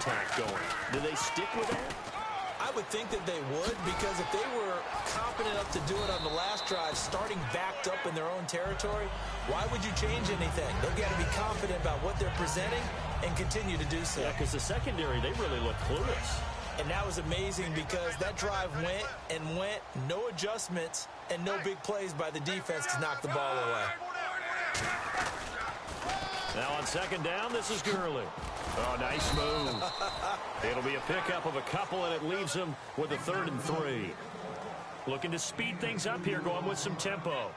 attack going. Do they stick with that? I would think that they would, because if they were confident enough to do it on the last drive, starting backed up in their own territory, why would you change anything? They've got to be confident about what they're presenting and continue to do so. Yeah, because the secondary, they really look clueless. And that was amazing because that drive went and went, no adjustments, and no big plays by the defense to knock the ball away. Now on second down, this is Gurley. Oh, nice move. It'll be a pickup of a couple, and it leaves him with a 3rd and 3. Looking to speed things up here, going with some tempo.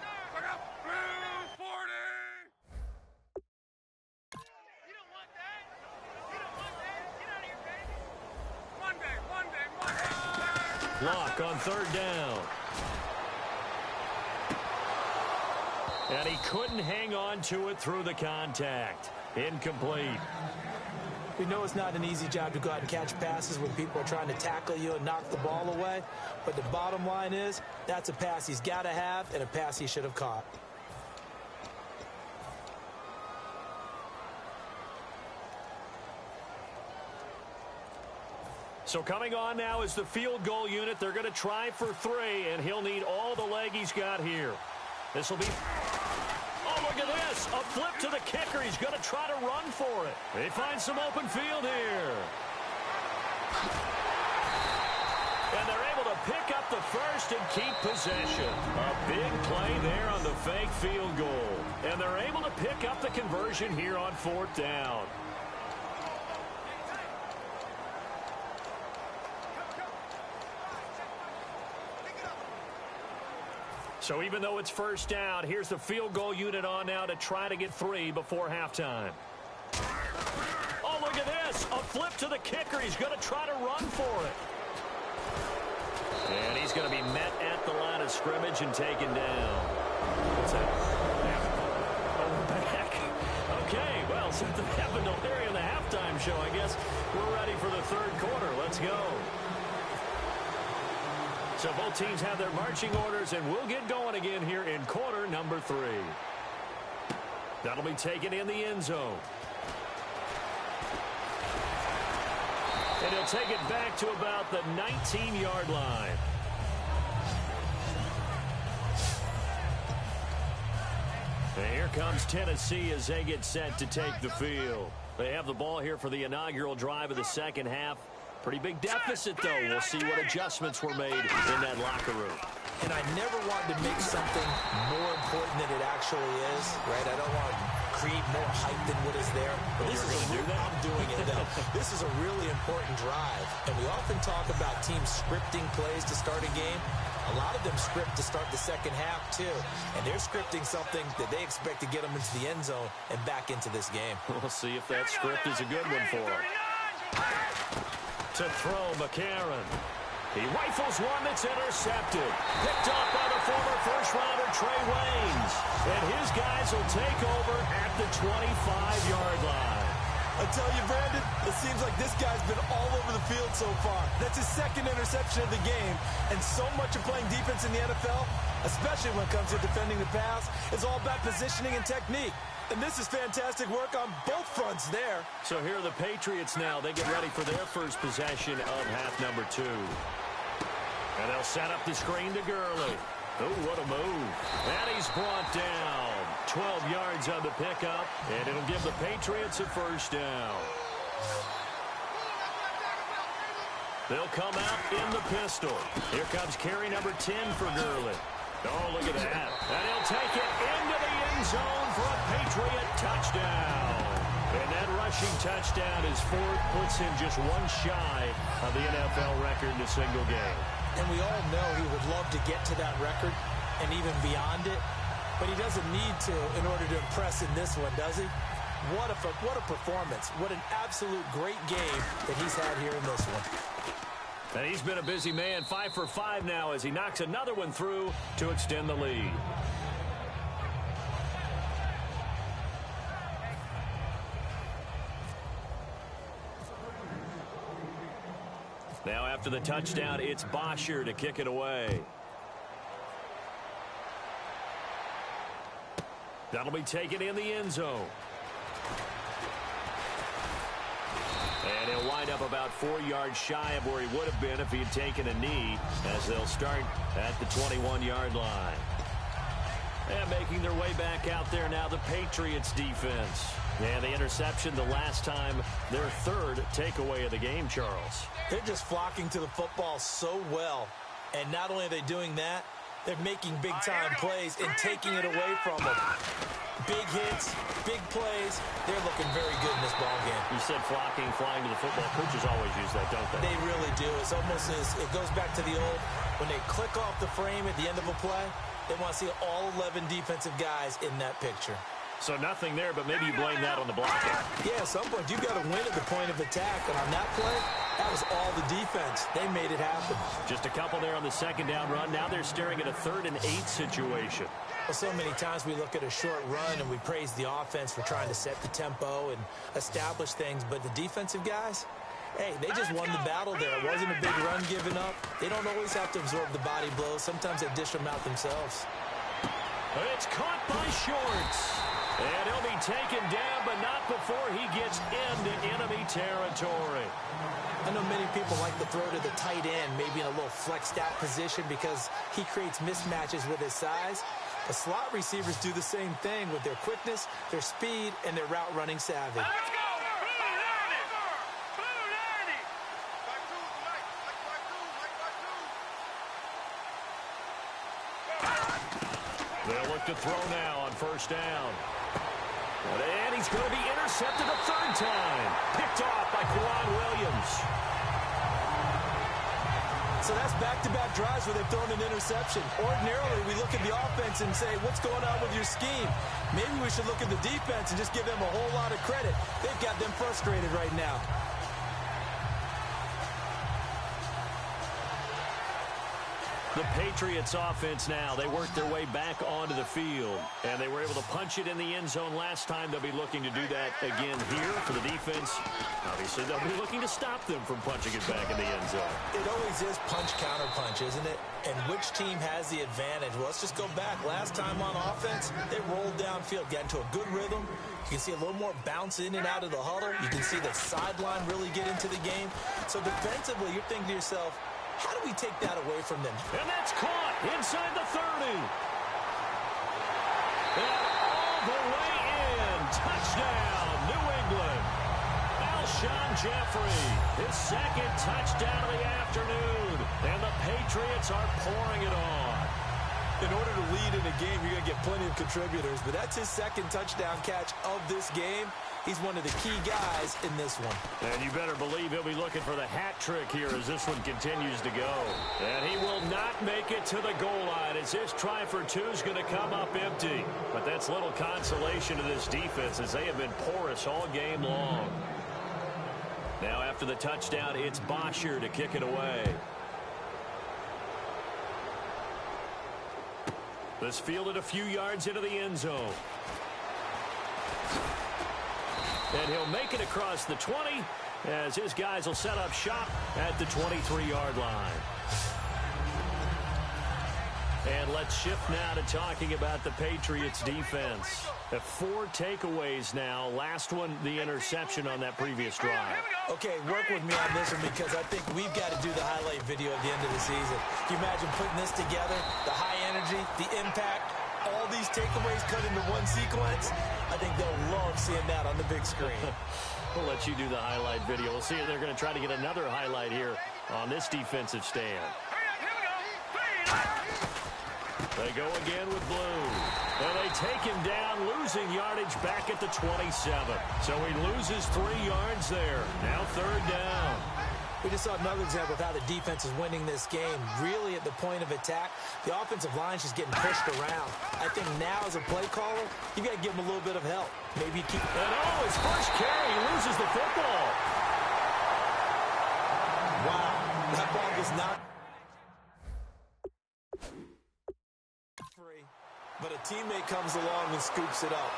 Block on 3rd down. And he couldn't hang on to it through the contact. Incomplete. We know it's not an easy job to go out and catch passes when people are trying to tackle you and knock the ball away. But the bottom line is, that's a pass he's got to have and a pass he should have caught. So coming on now is the field goal unit. They're going to try for 3, and he'll need all the leg he's got here. This will be... Oh, look at this. A flip to the kicker. He's going to try to run for it. They find some open field here. And they're able to pick up the first and keep possession. A big play there on the fake field goal. And they're able to pick up the conversion here on 4th down. So even though it's 1st down, here's the field goal unit on now to try to get 3 before halftime. Oh, look at this. A flip to the kicker. He's going to try to run for it. And he's going to be met at the line of scrimmage and taken down. What's that? Oh, we're back. Okay, well, something happened to Larry in the halftime show. I guess we're ready for the 3rd quarter. Let's go. So both teams have their marching orders, and we'll get going again here in quarter number 3. That'll be taken in the end zone. And he'll take it back to about the 19-yard line. And here comes Tennessee as they get set to take the field. They have the ball here for the inaugural drive of the second half. Pretty big deficit, though. We'll see what adjustments were made in that locker room. And I never want to make something more important than it actually is, right? I don't want to create more hype than what is there. But this is I'm doing it, though. This is a really important drive. And we often talk about teams scripting plays to start a game. A lot of them script to start the second half, too. And they're scripting something that they expect to get them into the end zone and back into this game. We'll see if that script is a good one for them. To throw, McCarron. He rifles one that's intercepted. Picked off by the former first-rounder Trey Waynes. And his guys will take over at the 25-yard line. I tell you, Brandon, it seems like this guy's been all over the field so far. That's his 2nd interception of the game. And so much of playing defense in the NFL, especially when it comes to defending the pass, is all about positioning and technique. And this is fantastic work on both fronts there. So here are the Patriots now. They get ready for their first possession of half number 2. And they'll set up the screen to Gurley. Oh, what a move. And he's brought down. 12 yards on the pickup, and it'll give the Patriots a 1st down. They'll come out in the pistol. Here comes carry number 10 for Gurley. Oh, look at that. And he'll take it into the end zone for a Patriot touchdown. And that rushing touchdown is 4th, puts him just one shy of the NFL record in a single game. And we all know he would love to get to that record and even beyond it. But he doesn't need to in order to impress in this one, does he? What a performance. What an absolute great game that he's had here in this one. And he's been a busy man, 5 for 5 now as he knocks another one through to extend the lead. Now after the touchdown, it's Bosher to kick it away. That'll be taken in the end zone. And he'll wind wind up about 4 yards shy of where he would have been if he had taken a knee, as they'll start at the 21-yard line. And making their way back out there now, the Patriots defense. And the interception the last time, their third takeaway of the game, Charles. They're just flocking to the football so well. And not only are they doing that, they're making big-time plays and taking it away from them. Big hits, big plays. They're looking very good in this ball game. You said flocking, flying to the football. Coaches always use that, don't they? They really do. It's almost as it goes back to the old, when they click off the frame at the end of a play, they want to see all 11 defensive guys in that picture. So nothing there, but maybe you blame that on the blocking. Yeah, at some point, you've got to win at the point of attack. And on that play, that was all the defense. They made it happen. Just a couple there on the second down run. Now they're staring at a 3rd and 8 situation. Well, so many times we look at a short run and we praise the offense for trying to set the tempo and establish things. But the defensive guys, hey, they just won the battle there. It wasn't a big run given up. They don't always have to absorb the body blows. Sometimes they dish them out themselves. It's caught by Shorts. And he'll be taken down, but not before he gets into enemy territory. I know many people like to throw to the tight end, maybe in a little flexed out position because he creates mismatches with his size. The slot receivers do the same thing with their quickness, their speed, and their route running savvy. They'll look to throw now on first down. And he's going to be intercepted a 3rd time. Picked off by Kwan Williams. So that's back-to-back drives where they've thrown an interception. Ordinarily, we look at the offense and say, what's going on with your scheme? Maybe we should look at the defense and just give them a whole lot of credit. They've got them frustrated right now. The Patriots offense now, they worked their way back onto the field, and they were able to punch it in the end zone last time. They'll be looking to do that again here for the defense. Obviously, they'll be looking to stop them from punching it back in the end zone. It always is punch-counter-punch, isn't it? And which team has the advantage? Well, let's just go back. Last time on offense, they rolled downfield, got into a good rhythm. You can see a little more bounce in and out of the huddle. You can see the sideline really get into the game. So defensively, you're thinking to yourself, how do we take that away from them? And that's caught inside the 30. And all the way in. Touchdown, New England. Alshon Jeffrey, his 2nd touchdown of the afternoon. And the Patriots are pouring it on. In order to lead in a game, you're going to get plenty of contributors. But that's his 2nd touchdown catch of this game. He's one of the key guys in this one. And you better believe he'll be looking for the hat trick here as this one continues to go. And he will not make it to the goal line as his try for 2 is going to come up empty. But that's little consolation to this defense as they have been porous all game long. Now after the touchdown, it's Bosher to kick it away. This fielded a few yards into the end zone. And he'll make it across the 20 as his guys will set up shop at the 23-yard line. And let's shift now to talking about the Patriots defense. 4 takeaways now. Last one, the interception on that previous drive. Okay, work with me on this one because I think we've got to do the highlight video at the end of the season. Can you imagine putting this together? The high energy, the impact, all these takeaways cut into one sequence. I think they'll love seeing that on the big screen. We'll let you do the highlight video. We'll see if they're going to try to get another highlight here on this defensive stand. They go again with Blue. And they take him down, losing yardage back at the 27. So he loses 3 yards there. Now 3rd down. We just saw another example of how the defense is winning this game. Really at the point of attack, the offensive line's just getting pushed around. I think now as a play caller, you got to give him a little bit of help. Maybe keep... And his first carry, he loses the football. Wow, that ball was not free. But a teammate comes along and scoops it up.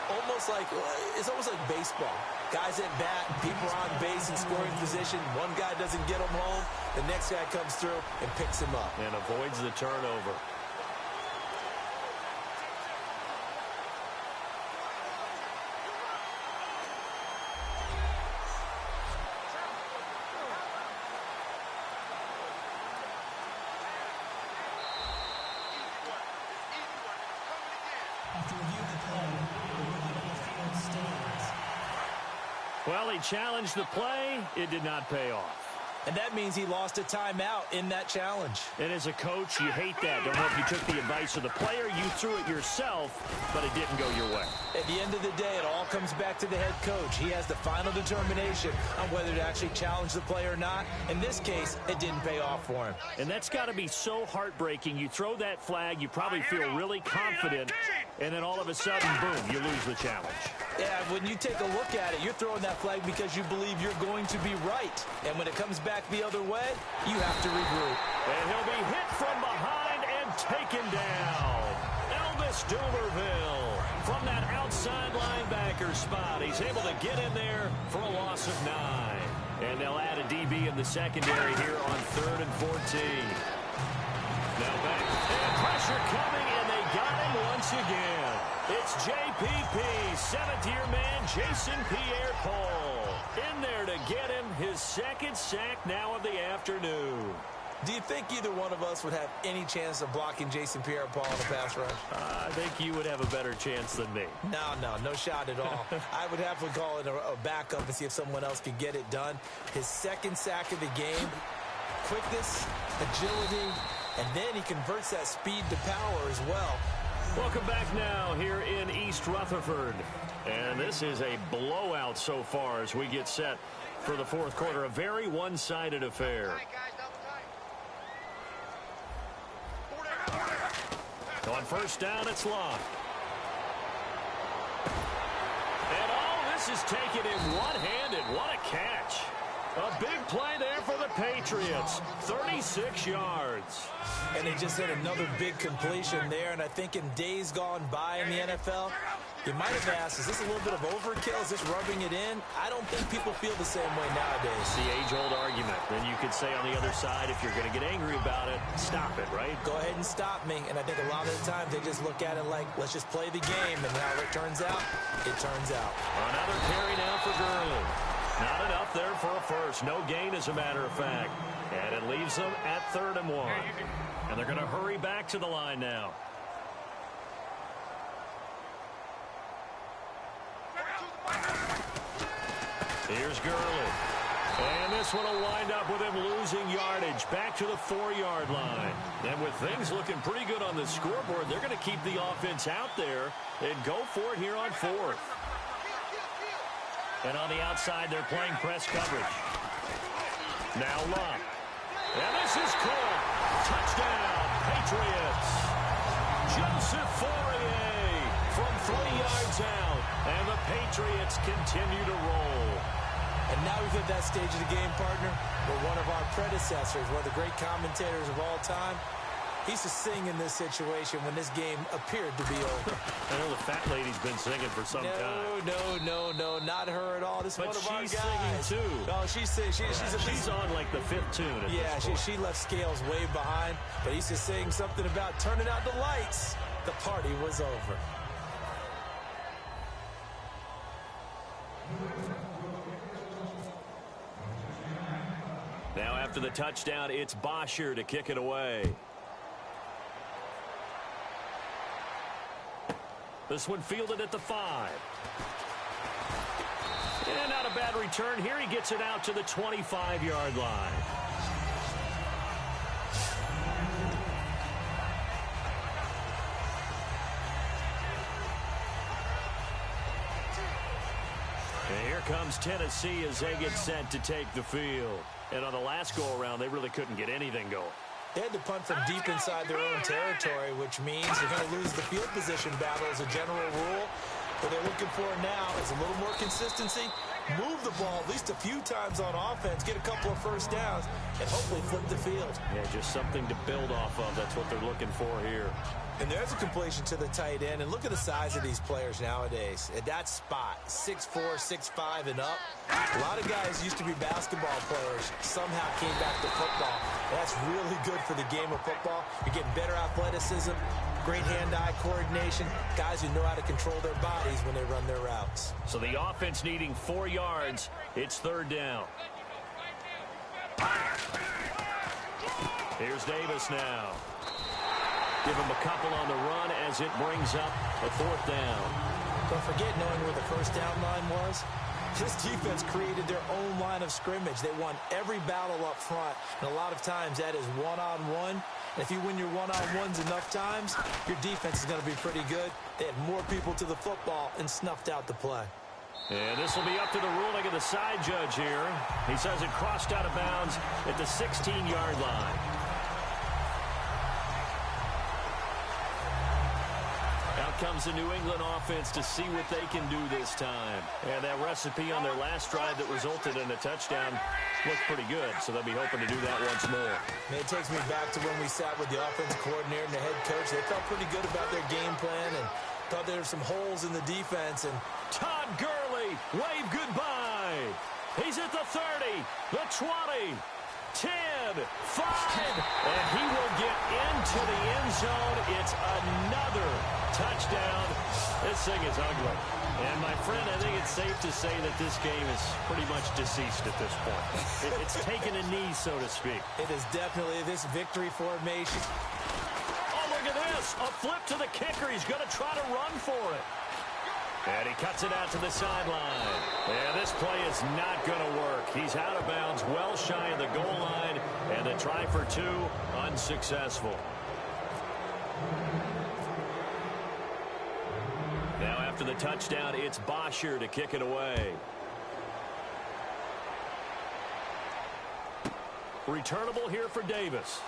It's almost like baseball. Guys at bat, people are on base in scoring position. One guy doesn't get him home. The next guy comes through and picks him up. And avoids the turnover. Well, he challenged the play. It did not pay off. And that means he lost a timeout in that challenge. And as a coach, you hate that. Don't know if you took the advice of the player. You threw it yourself, but it didn't go your way. At the end of the day, it all comes back to the head coach. He has the final determination on whether to actually challenge the play or not. In this case, it didn't pay off for him. And that's got to be so heartbreaking. You throw that flag, you probably feel really confident, and then all of a sudden, boom, you lose the challenge. Yeah, when you take a look at it, you're throwing that flag because you believe you're going to be right. And when it comes back the other way, you have to regroup. And he'll be hit from behind and taken down. Elvis Dumerville from that outside linebacker spot. He's able to get in there for a loss of 9. And they'll add a DB in the secondary here on 3rd and 14. Now back. And pressure coming, and they got him once again. It's JPP, 7th-year man, Jason Pierre-Paul. In there to get him his second sack now of the afternoon. Do you think either one of us would have any chance of blocking Jason Pierre-Paul in the pass rush? I think you would have a better chance than me. No shot at all. I would have to call it a backup and see if someone else could get it done. His second sack of the game, quickness, agility, and then he converts that speed to power as well. Welcome back now here in East Rutherford. And this is a blowout so far as we get set for the fourth quarter. A very one-sided affair. On first down, it's locked. And this is taken in one-handed. What a catch. A big play there for the Patriots. 36 yards. And they just had another big completion there. And I think in days gone by in the NFL, you might have asked, is this a little bit of overkill? Is this rubbing it in? I don't think people feel the same way nowadays. The age-old argument. Then you could say on the other side, if you're going to get angry about it, stop it, right? Go ahead and stop me. And I think a lot of the times they just look at it like, let's just play the game. And how it turns out, it turns out. Another carry now for Gurley. Not enough there for a first. No gain, as a matter of fact. And it leaves them at 3rd and 1. And they're going to hurry back to the line now. Here's Gurley. And this one will wind up with him losing yardage back to the 4-yard line. And with things looking pretty good on the scoreboard, they're going to keep the offense out there and go for it here on 4th. And on the outside, they're playing press coverage. Now Luck. And this is caught. Touchdown, Patriots. Joseph Fourier from 3 yards out. And the Patriots continue to roll. And now we've hit that stage of the game, partner, where one of our predecessors, one of the great commentators of all time, he used to sing in this situation when this game appeared to be over. I know the fat lady's been singing for some time. No, not her at all. This is one of our guys. But she's singing, too. Oh, she's singing. She's on, like, the 5th tune at this point. She left Scales way behind, but he used to sing something about turning out the lights. The party was over. Now after the touchdown, it's Bosher to kick it away. This one fielded at the 5. And not a bad return here. He gets it out to the 25-yard line. And here comes Tennessee as they get set to take the field. And on the last go-around, they really couldn't get anything going. They had to punt from deep inside their own territory, which means they're going to lose the field position battle as a general rule. What they're looking for now is a little more consistency, move the ball at least a few times on offense, get a couple of first downs, and hopefully flip the field. Yeah, just something to build off of. That's what they're looking for here. And there's a completion to the tight end. And look at the size of these players nowadays. At that spot, 6'4", 6'5", and up. A lot of guys used to be basketball players, somehow came back to football. That's really good for the game of football. You're getting better athleticism, great hand-eye coordination, guys who know how to control their bodies when they run their routes. So the offense needing 4 yards. It's 3rd down. Here's Davis now. Give him a couple on the run as it brings up a 4th down. Don't forget, knowing where the first down line was, This defense created their own line of scrimmage. They won every battle up front, and a lot of times that is one-on-one. And if you win your one-on-ones enough times, your defense is going to be pretty good. They had more people to the football and snuffed out the play. And this will be up to the ruling of the side judge here. He says it crossed out of bounds at the 16-yard line. Out comes the New England offense to see what they can do this time. And that recipe on their last drive that resulted in a touchdown looked pretty good, so they'll be hoping to do that once more. It takes me back to when we sat with the offense coordinator and the head coach. They felt pretty good about their game plan and thought there were some holes in the defense. And Todd Gurley, wave goodbye. He's at the 30, the 20, 10, 5, and he will get into the end zone. It's another touchdown. This thing is ugly. And, my friend, I think it's safe to say that this game is pretty much deceased at this point. It's taken a knee, so to speak. It is definitely this victory formation. Oh, look at this. A flip to the kicker. He's going to try to run for it. And he cuts it out to the sideline. And this play is not going to work. He's out of bounds, well shy of the goal line. And the try for two, unsuccessful. Now after the touchdown, it's Bosher to kick it away. Returnable here for Davis.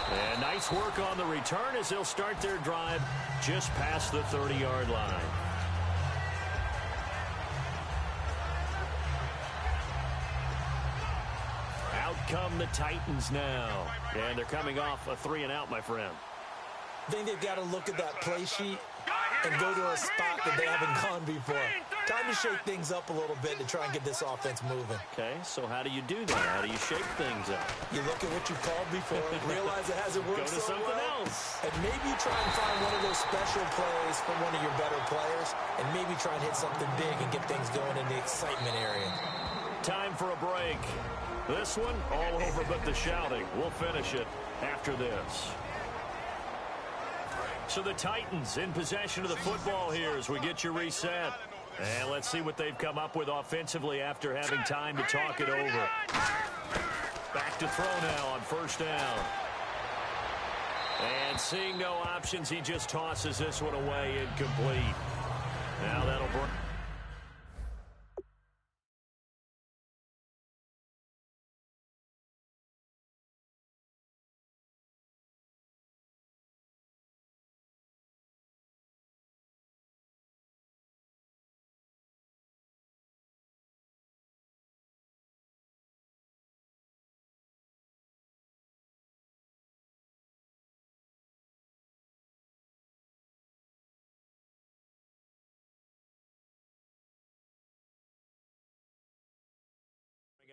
And nice work on the return as they'll start their drive just past the 30-yard line. Out come the Titans now. And they're coming off a 3-and-out, my friend. I think they've got to look at that play sheet and go to a spot that they haven't gone before. Time to shake things up a little bit to try and get this offense moving. Okay, so how do you do that? How do you shake things up? You look at what you called before, realize it hasn't worked Go to so something well, else. and maybe you try and find one of those special plays from one of your better players, and maybe try and hit something big and get things going in the excitement area. Time for a break. This one, all over but the shouting. We'll finish it after this. So the Titans in possession of the football here as we get you reset. And let's see what they've come up with offensively after having time to talk it over. Back to throw now on first down. And seeing no options, he just tosses this one away incomplete. Now that'll bring...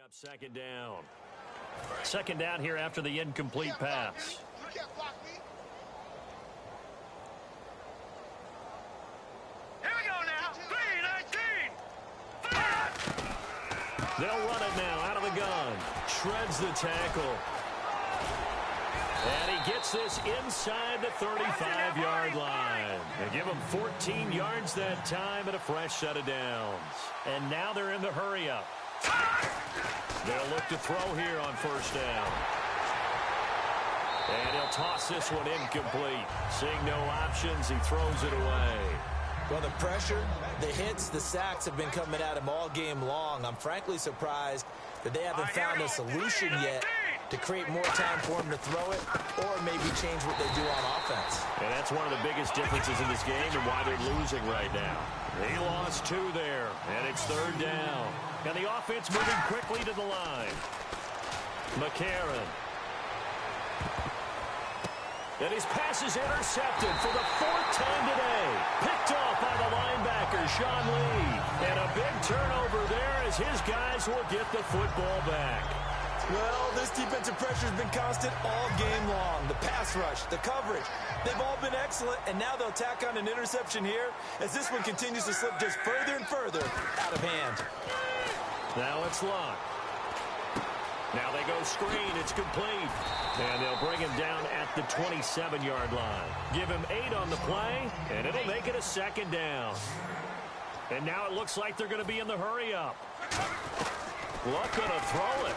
Up second down. Second down here after the incomplete pass. Here we go now. 3-19. They'll run it now out of the gun. Shreds the tackle. And he gets this inside the 35-yard line. They give him 14 yards that time and a fresh set of downs. And now they're in the hurry-up. They'll look to throw here on first down. And he'll toss this one incomplete. Seeing no options, he throws it away. Well, the pressure, the hits, the sacks have been coming at him all game long. I'm frankly surprised that they haven't found a solution yet to create more time for him to throw it or maybe change what they do on offense. And that's one of the biggest differences in this game and why they're losing right now. He lost two there, and it's third down. And the offense moving quickly to the line. McCarron. And his pass is intercepted for the fourth time today. Picked off by the linebacker, Sean Lee. And a big turnover there as his guys will get the football back. Well, this defensive pressure has been constant all game long. The pass rush, the coverage, they've all been excellent, and now they'll tack on an interception here as this one continues to slip just further and further out of hand. Now it's locked. Now they go screen. It's complete. And they'll bring him down at the 27-yard line. Give him 8 on the play, and it'll make it a second down. And now it looks like they're going to be in the hurry-up. Luck going to throw it.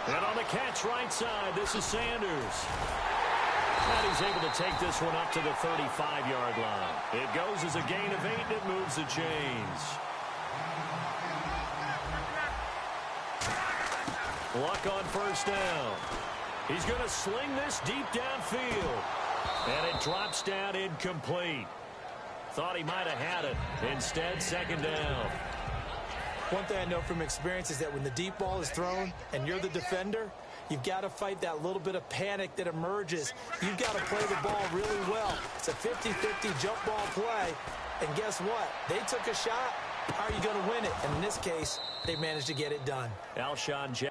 And on the catch right side, this is Sanders. And he's able to take this one up to the 35-yard line. It goes as a gain of 8, and it moves the chains. Luck on first down. He's going to sling this deep downfield. And it drops down incomplete. Thought he might have had it. Instead, second down. One thing I know from experience is that when the deep ball is thrown and you're the defender, you've got to fight that little bit of panic that emerges. You've got to play the ball really well. It's a 50-50 jump ball play. And guess what? They took a shot. How are you going to win it? And in this case, they managed to get it done. Alshon Jackson.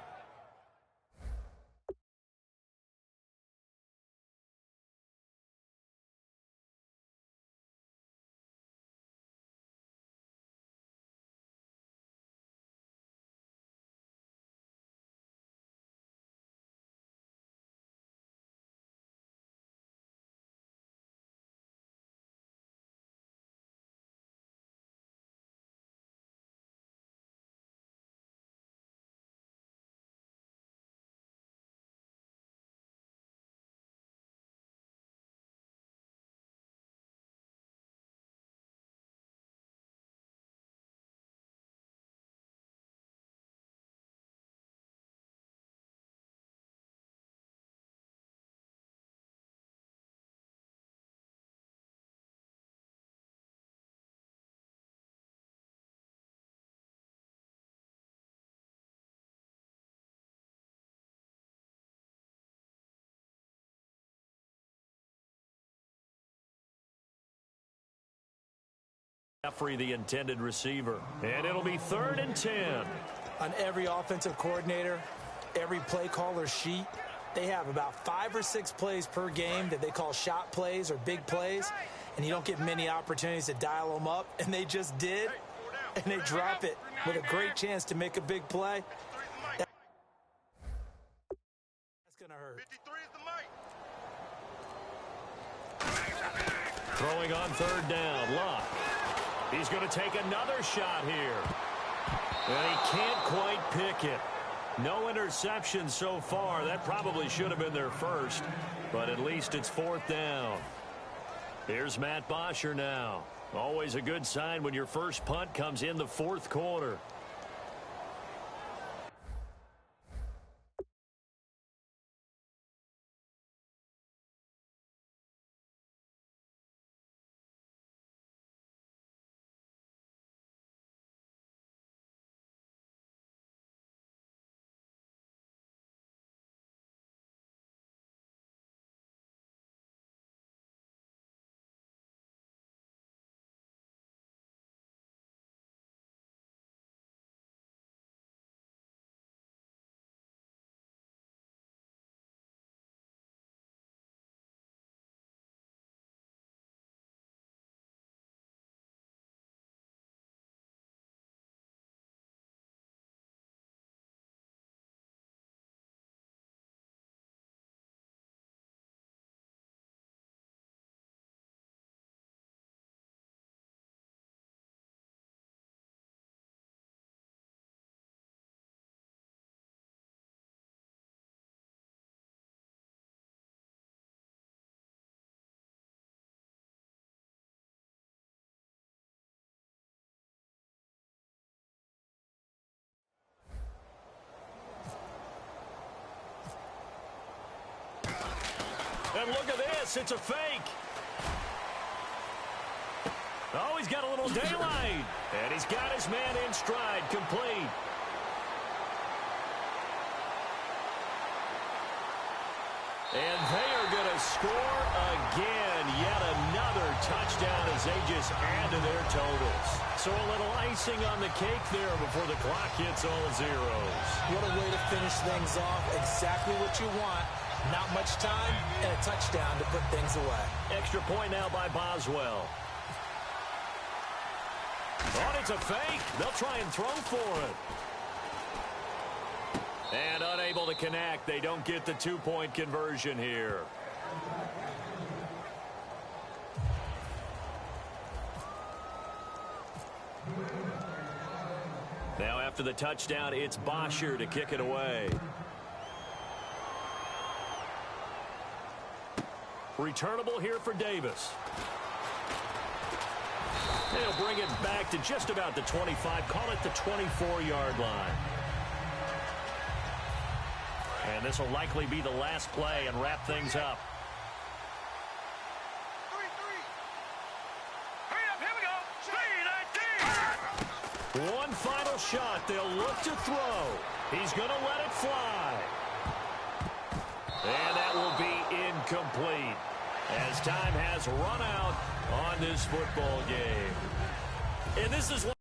Jeffrey, the intended receiver. And it'll be 3rd and 10. On every offensive coordinator, every play caller sheet, they have about 5 or 6 plays per game that they call shot plays or big plays, and you don't get many opportunities to dial them up, and they just did, and they drop it with a great chance to make a big play. That's going to hurt. 53 is the mic. Throwing on 3rd down, Luck. He's going to take another shot here. And he can't quite pick it. No interception so far. That probably should have been their first. But at least it's 4th down. Here's Matt Bosher now. Always a good sign when your first punt comes in the 4th quarter. And look at this. It's a fake. Oh, he's got a little daylight. And he's got his man in stride, complete. And they are going to score again. Yet another touchdown as they just add to their totals. So a little icing on the cake there before the clock hits all zeros. What a way to finish things off. Exactly what you want. Not much time and a touchdown to put things away. Extra point now by Boswell. Oh, it's a fake. They'll try and throw for it. And unable to connect. They don't get the 2-point conversion here. Now after the touchdown, it's Bosher to kick it away. Returnable here for Davis. They'll bring it back to just about the 25. Call it the 24-yard line. And this will likely be the last play and wrap things up. One final shot. They'll look to throw. He's going to let it fly. And that will be incomplete as time has run out on this football game. And this is one